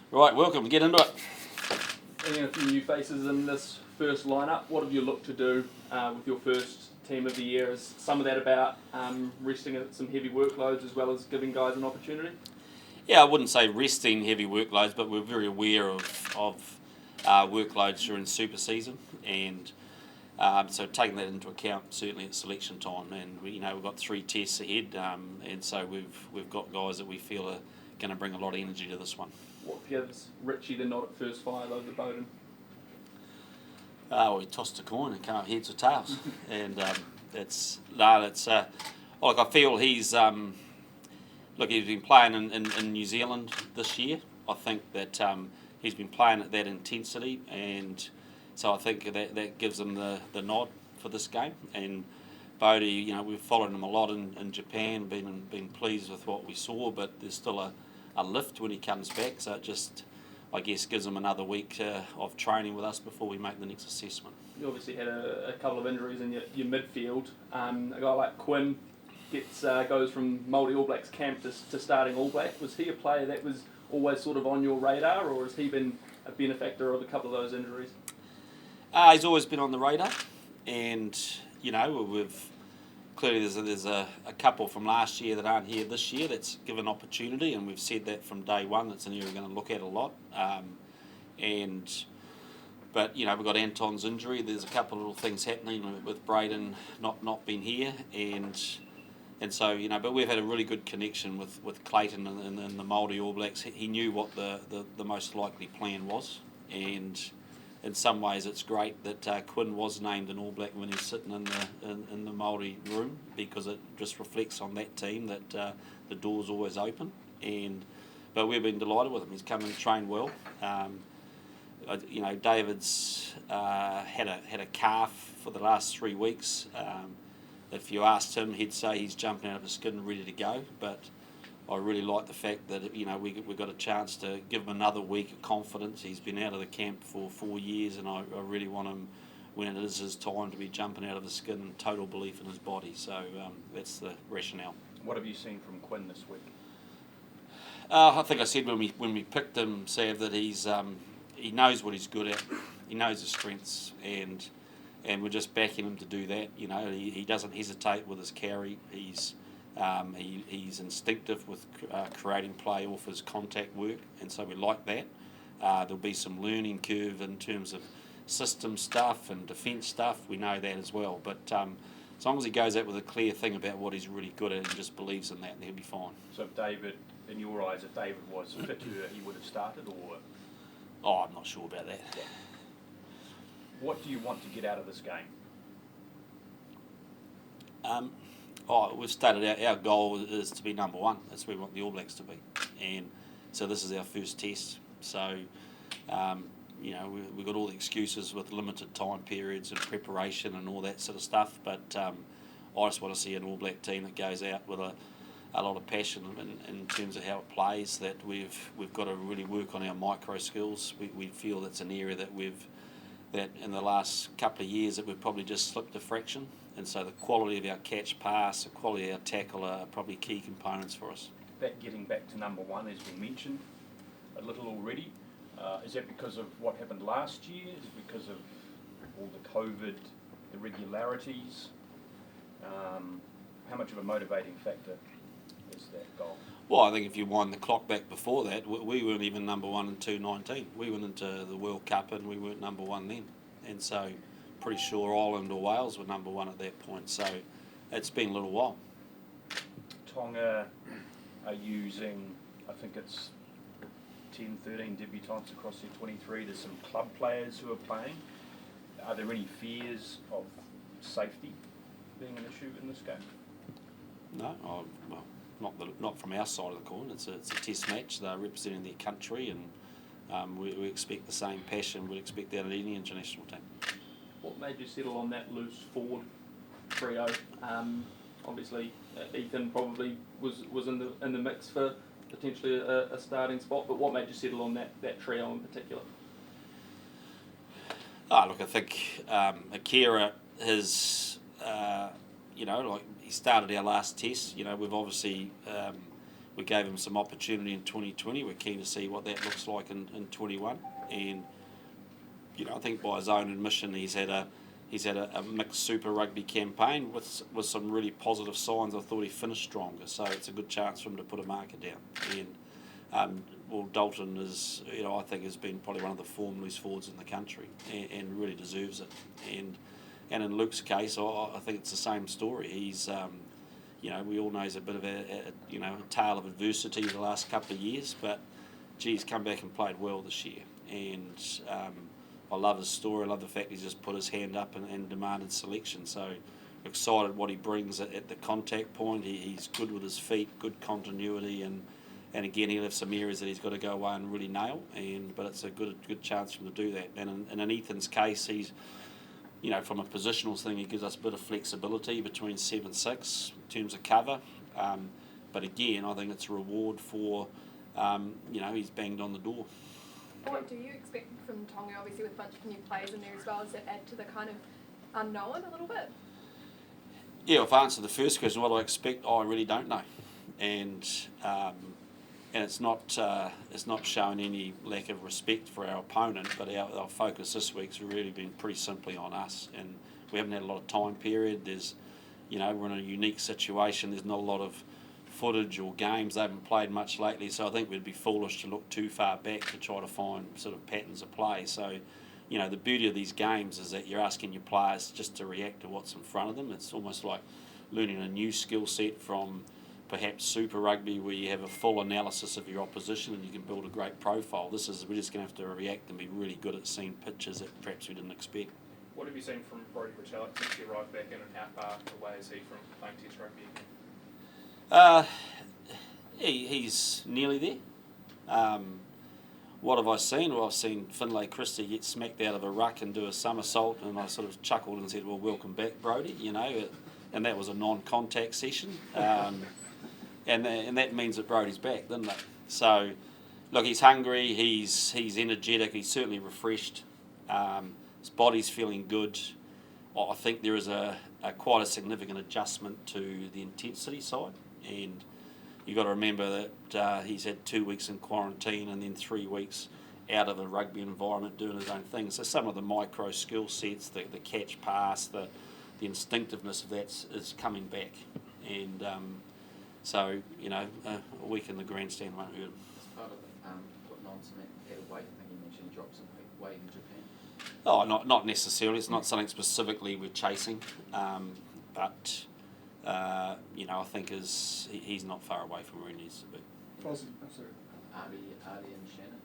Right, welcome. Get into it. Bringing a few new faces in this first lineup. What have you looked to do with your first team of the year? Is some of that about resting at some heavy workloads as well as giving guys an opportunity? Yeah, I wouldn't say resting heavy workloads, but we're very aware of workloads during super season, and so taking that into account certainly at selection time. And we've got 3 tests ahead, and so we've got guys that we feel are going to bring a lot of energy to this one. What gives Richie the nod at first five over Bowden? We tossed a coin and came up heads or tails, and I feel he's he's been playing in New Zealand this year. I think that he's been playing at that intensity, and so I think that gives him the nod for this game. And Bodie, we've followed him a lot in Japan, been pleased with what we saw, but there's still a lift when he comes back, so it just, I guess, gives him another week of training with us before we make the next assessment. You obviously had a couple of injuries in your midfield. A guy like Quinn goes from Māori All Blacks camp to starting All Black. Was he a player that was always sort of on your radar, or has he been a benefactor of a couple of those injuries? He's always been on the radar, and we've clearly there's a couple from last year that aren't here this year that's given opportunity, and we've said that from day one. That's an area we're going to look at a lot. But we've got Anton's injury. There's a couple of little things happening with Braden not being here, and so But we've had a really good connection with Clayton and the Māori All Blacks. He knew what the most likely plan was, and in some ways it's great that Quinn was named an All Black when he's sitting in the Māori room, because it just reflects on that team that the door's always open. But we've been delighted with him. He's come and trained well. David's had a calf for the last 3 weeks. If you asked him, he'd say he's jumping out of his skin and ready to go. But I really like the fact that we've got a chance to give him another week of confidence. He's been out of the camp for 4 years, and I really want him, when it is his time, to be jumping out of his skin and total belief in his body. So that's the rationale. What have you seen from Quinn this week? I think I said when we picked him, Sav, that he knows what he's good at. He knows his strengths, and we're just backing him to do that. He doesn't hesitate with his carry. He's instinctive with creating play off his contact work, and so we like that. There'll be some learning curve in terms of system stuff and defence stuff. We know that as well. But as long as he goes out with a clear thing about what he's really good at and just believes in that, he'll be fine. So if David, in your eyes, if David was fitter, he would have started, or? Oh, I'm not sure about that. Yeah. What do you want to get out of this game? We've stated our goal is to be number one. That's where we want the All Blacks to be. And so this is our first test. So, we've got all the excuses with limited time periods and preparation and all that sort of stuff. But I just want to see an All Black team that goes out with a lot of passion in terms of how it plays, that we've got to really work on our micro skills. We feel that's an area that in the last couple of years that we've probably just slipped a fraction. And so the quality of our catch pass, the quality of our tackle are probably key components for us. That getting back to number one has been mentioned a little already. Is that because of what happened last year? Is it because of all the COVID irregularities? How much of a motivating factor is that goal? Well, I think if you wind the clock back before that, we weren't even number one in 2019. We went into the World Cup and we weren't number one then. And so pretty sure Ireland or Wales were number one at that point. So it's been a little while. Tonga are using, I think it's 10, 13 debutants across their 23. There's some club players who are playing. Are there any fears of safety being an issue in this game? No, well, not from our side of the coin. It's a test match. They're representing their country, and we expect the same passion we'd expect out of any international team. What made you settle on that loose forward trio? Obviously, Ethan probably was in the mix for potentially a starting spot, but what made you settle on that trio in particular? Look, I think Akira he started our last test. We've obviously we gave him some opportunity in 2020. We're keen to see what that looks like in 21. And I think by his own admission, he's had a mixed Super Rugby campaign with some really positive signs. I thought he finished stronger, so it's a good chance for him to put a marker down. And Dalton is, I think has been probably one of the form loose forwards in the country, and really deserves it. And in Luke's case, I think it's the same story. He's, we all know he's a bit of a tale of adversity the last couple of years, but he's come back and played well this year. And I love his story. I love the fact he's just put his hand up and demanded selection. So excited what he brings at the contact point. He's good with his feet, good continuity, and again he'll have some areas that he's got to go away and really nail. But it's a good chance for him to do that. And in Ethan's case, he's from a positional thing, he gives us a bit of flexibility between 7-6 in terms of cover. But again, I think it's a reward for he's banged on the door. What do you expect from Tonga, obviously with a bunch of new players in there as well? Does that add to the kind of unknown a little bit? Yeah, if I answer the first question, what do I expect? I really don't know. And it's not showing any lack of respect for our opponent, but our focus this week's really been pretty simply on us. And we haven't had a lot of time period. There's, we're in a unique situation. There's not a lot of footage or games. They haven't played much lately, so I think we'd be foolish to look too far back to try to find sort of patterns of play. So, the beauty of these games is that you're asking your players just to react to what's in front of them. It's almost like learning a new skill set from perhaps Super Rugby, where you have a full analysis of your opposition and you can build a great profile. We're just going to have to react and be really good at seeing pitches that perhaps we didn't expect. What have you seen from Brodie Retallick since he arrived back in, and how far away is he from playing Test Rugby again? He's nearly there. What have I seen? Well, I've seen Finlay Christie get smacked out of a ruck and do a somersault, and I sort of chuckled and said, well, welcome back, Brodie, and that was a non-contact session. And that means that Brodie's back, doesn't it? So, look, he's hungry, he's energetic, he's certainly refreshed, his body's feeling good. I think there is a quite a significant adjustment to the intensity side, and you've got to remember that he's had 2 weeks in quarantine and then 3 weeks out of a rugby environment doing his own thing. So some of the micro skill sets, the catch pass, the instinctiveness of that is coming back. And so, a week in the grandstand won't hurt him. As part of putting on some added weight, I think you mentioned he dropped some weight in Japan. Oh, not necessarily. It's not something specifically we're chasing, but I think he's not far away from where he needs to be. Artie and Shannon,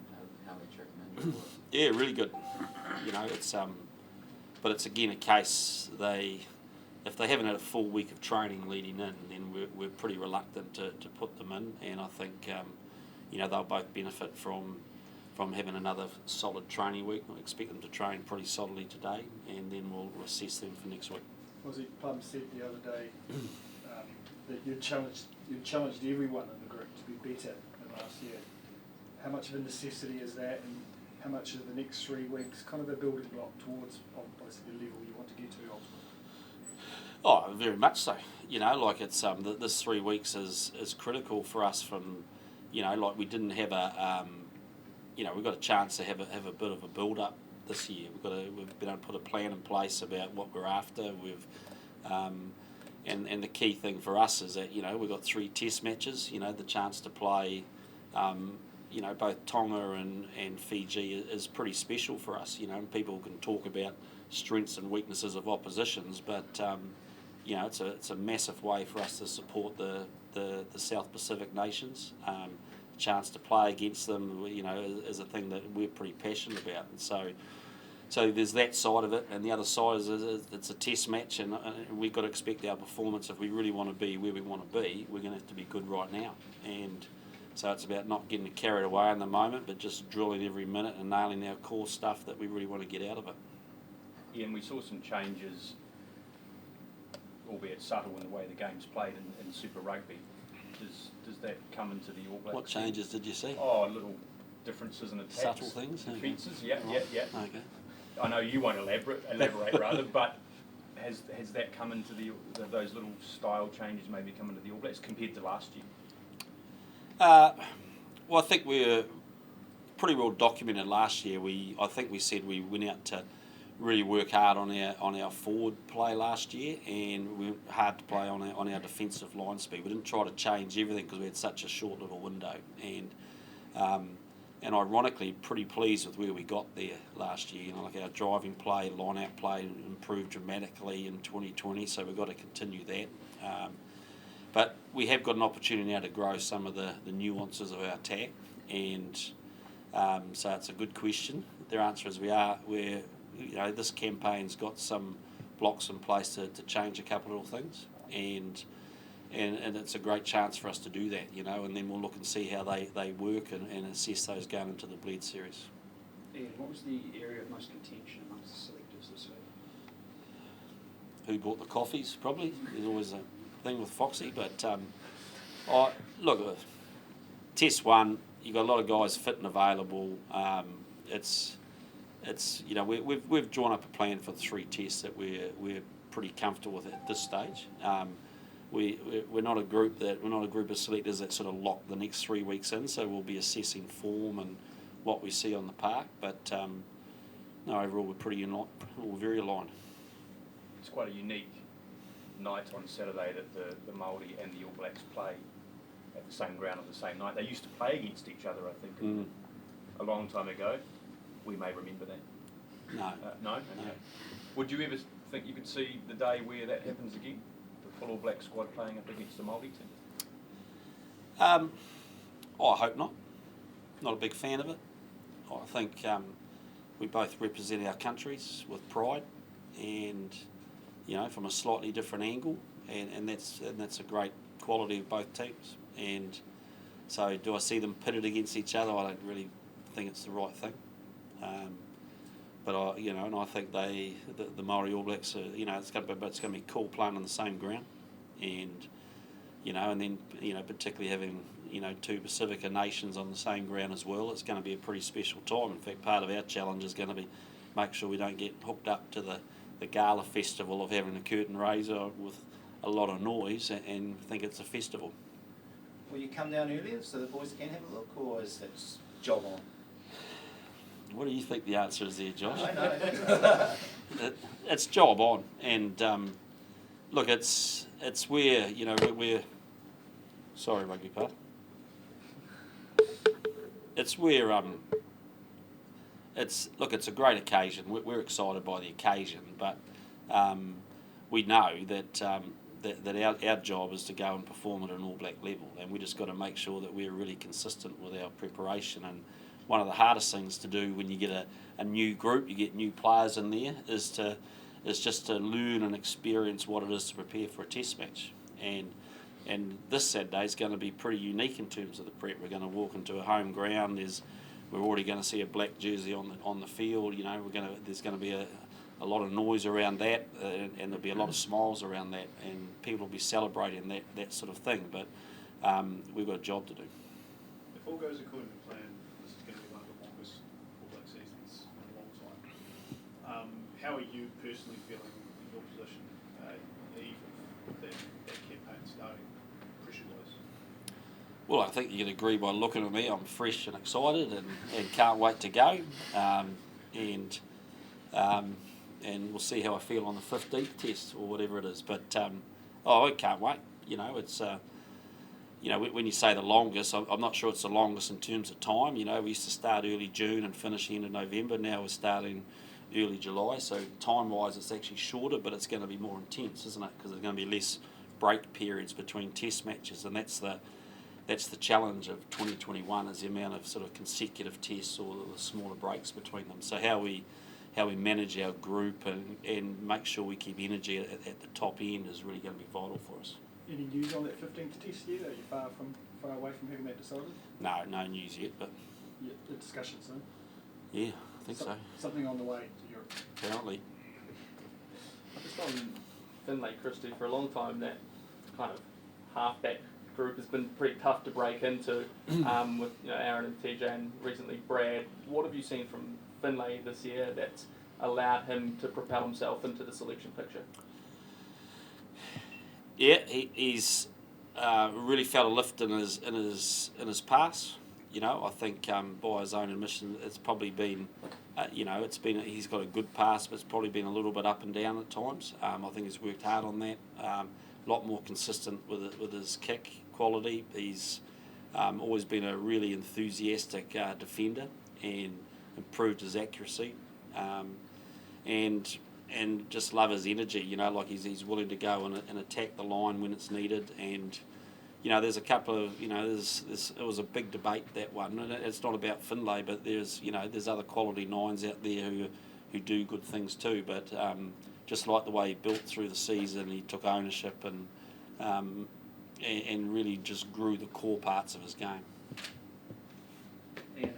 how they tracking in? Yeah, really good. But it's again a case if they haven't had a full week of training leading in, then we're pretty reluctant to put them in, and I think they'll both benefit from having another solid training week. I expect them to train pretty solidly today, and then we'll assess them for next week. Plum said the other day that you challenged everyone in the group to be better than last year. How much of a necessity is that, and how much of the next 3 weeks kind of a building block towards obviously the level you want to get to ultimately? Oh, very much so. It's this 3 weeks is critical for us. From we didn't have we've got a chance to have a bit of a build up this year. We've been able to put a plan in place about what we're after. And the key thing for us is that we've got 3 test matches. The chance to play both Tonga and Fiji is pretty special for us. People can talk about strengths and weaknesses of oppositions, but it's a massive way for us to support the South Pacific nations. Chance to play against them, is a thing that we're pretty passionate about. And so there's that side of it, and the other side is it's a test match, and we've got to expect our performance. If we really want to be where we want to be, we're going to have to be good right now. And so it's about not getting carried away in the moment, but just drilling every minute and nailing our core stuff that we really want to get out of it. Yeah, and we saw some changes, albeit subtle, in the way the game's played in Super Rugby. Does that come into the All Blacks? What changes did you see? Oh, little differences in attacks. Subtle things? Defences, Okay. yeah. Okay. I know you won't elaborate rather, but has that come into those little style changes maybe come into the All Blacks compared to last year? Well, I think we were pretty well documented last year. I think we said we went out to really work hard on our forward play last year, and we went hard to play on our defensive line speed. We didn't try to change everything because we had such a short little window, and ironically, pretty pleased with where we got there last year. Like our driving play, line-out play improved dramatically in 2020, so we've got to continue that. But we have got an opportunity now to grow some of the nuances of our attack, and so it's a good question. Their answer is this campaign's got some blocks in place to change a couple of little things, and it's a great chance for us to do that, and then we'll look and see how they work and assess those going into the Bled series. Ian, what was the area of most contention amongst the selectors this week? Who bought the coffees, probably. There's always a thing with Foxy, but look, Test 1, you've got a lot of guys fit and available. We've drawn up a plan for the 3 tests that we're pretty comfortable with at this stage. We're not a group of selectors that sort of lock the next 3 weeks in, so we'll be assessing form and what we see on the park. But no, overall we're very aligned. It's quite a unique night on Saturday that the Māori and the All Blacks play at the same ground on the same night. They used to play against each other, I think, a long time ago. We may remember that. No. No? Okay. No. Would you ever think you could see the day where that happens again? The full All Black squad playing up against the Māori team? I hope not. Not a big fan of it. I think we both represent our countries with pride, and from a slightly different angle, and that's a great quality of both teams. And so, do I see them pitted against each other? I don't really think it's the right thing. But I think the Māori All Blacks are, it's going to be cool playing on the same ground, and then particularly having 2 Pacifica nations on the same ground as well. It's going to be a pretty special time. In fact, part of our challenge is going to be make sure we don't get hooked up to the gala festival of having a curtain raiser with a lot of noise and think it's a festival. Will you come down earlier so the boys can have a look, or is it job on? What do you think the answer is there, Josh? I know. It's job on, and look, it's where we're sorry, rugby part. It's where it's a great occasion. We're excited by the occasion, but we know that our job is to go and perform at an All Black level, and we just got to make sure that we're really consistent with our preparation. And one of the hardest things to do when you get a new group, you get new players in there, is just to learn and experience what it is to prepare for a test match. And this Saturday is going to be pretty unique in terms of the prep. We're going to walk into a home ground. We're already going to see a black jersey on the field. There's going to be a lot of noise around that, and there'll be a lot of smiles around that, and people will be celebrating that sort of thing. But we've got a job to do. If all goes according to plan, this is going to be one of the longest All Black seasons in a long time. How are you personally feeling in your position, Eve, with that campaign starting pressure-wise? Well, I think you can agree by looking at me. I'm fresh and excited and can't wait to go. And we'll see how I feel on the 15th test or whatever it is. But I can't wait. It's when you say the longest, I'm not sure it's the longest in terms of time. We used to start early June and finish end of November. Now we're starting early July. So time-wise, it's actually shorter, but it's going to be more intense, isn't it? Because there's going to be less break periods between test matches, and that's the challenge of 2021 is the amount of sort of consecutive tests or the smaller breaks between them. So how we manage our group and make sure we keep energy at the top end is really going to be vital for us. Any news on that 15th test yet? Are you far away from having that decided? No news yet, but Yeah, the discussions, though. yeah, I think so. Something on the way to Europe. Apparently. Just on Finlay, Christie, for a long time that kind of halfback group has been pretty tough to break into with Aaron and TJ and recently Brad. What have you seen from Finlay this year that's allowed him to propel himself into the selection picture? Yeah, he's really felt a lift in his pass. You know, I think by his own admission, it's probably been, he's got a good pass, but it's probably been a little bit up and down at times. I think he's worked hard on that. A lot more consistent with his kick quality. He's always been a really enthusiastic defender and improved his accuracy. And just love his energy, you know, like he's willing to go and attack the line when it's needed. And, you know, there's a couple of, you know, it was a big debate, that one. And it's not about Finlay, but there's other quality nines out there who do good things too. But just like the way he built through the season, he took ownership and really just grew the core parts of his game. And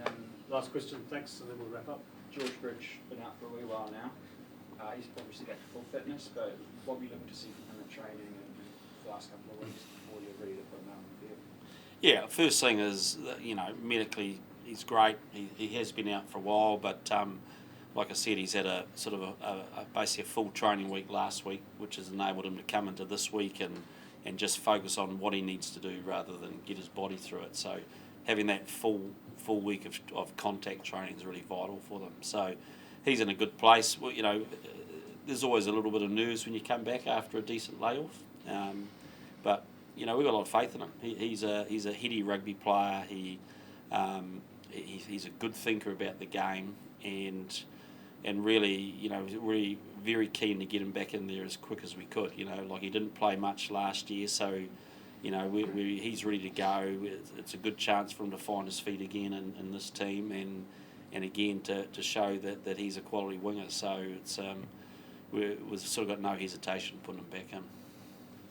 last question, thanks, and then we'll wrap up. George Bridge, been out for a wee while now. He's obviously back to full fitness, but what were you looking to see from him at training and the last couple of weeks before you're ready to put him out on the field? Yeah, first thing is, you know, medically he's great. He has been out for a while, but like I said, he's had a sort of basically a full training week last week, which has enabled him to come into this week and just focus on what he needs to do rather than get his body through it. So having that full week of contact training is really vital for them. So he's in a good place. Well, you know, there's always a little bit of nerves when you come back after a decent layoff, but you know, we've got a lot of faith in him. He's a heady rugby player. He's a good thinker about the game, and really, you know, really very keen to get him back in there as quick as we could. You know, like he didn't play much last year, so you know, he's ready to go. It's a good chance for him to find his feet again in this team, and again to show that he's a quality winger. So it's we've sort of got no hesitation putting him back in.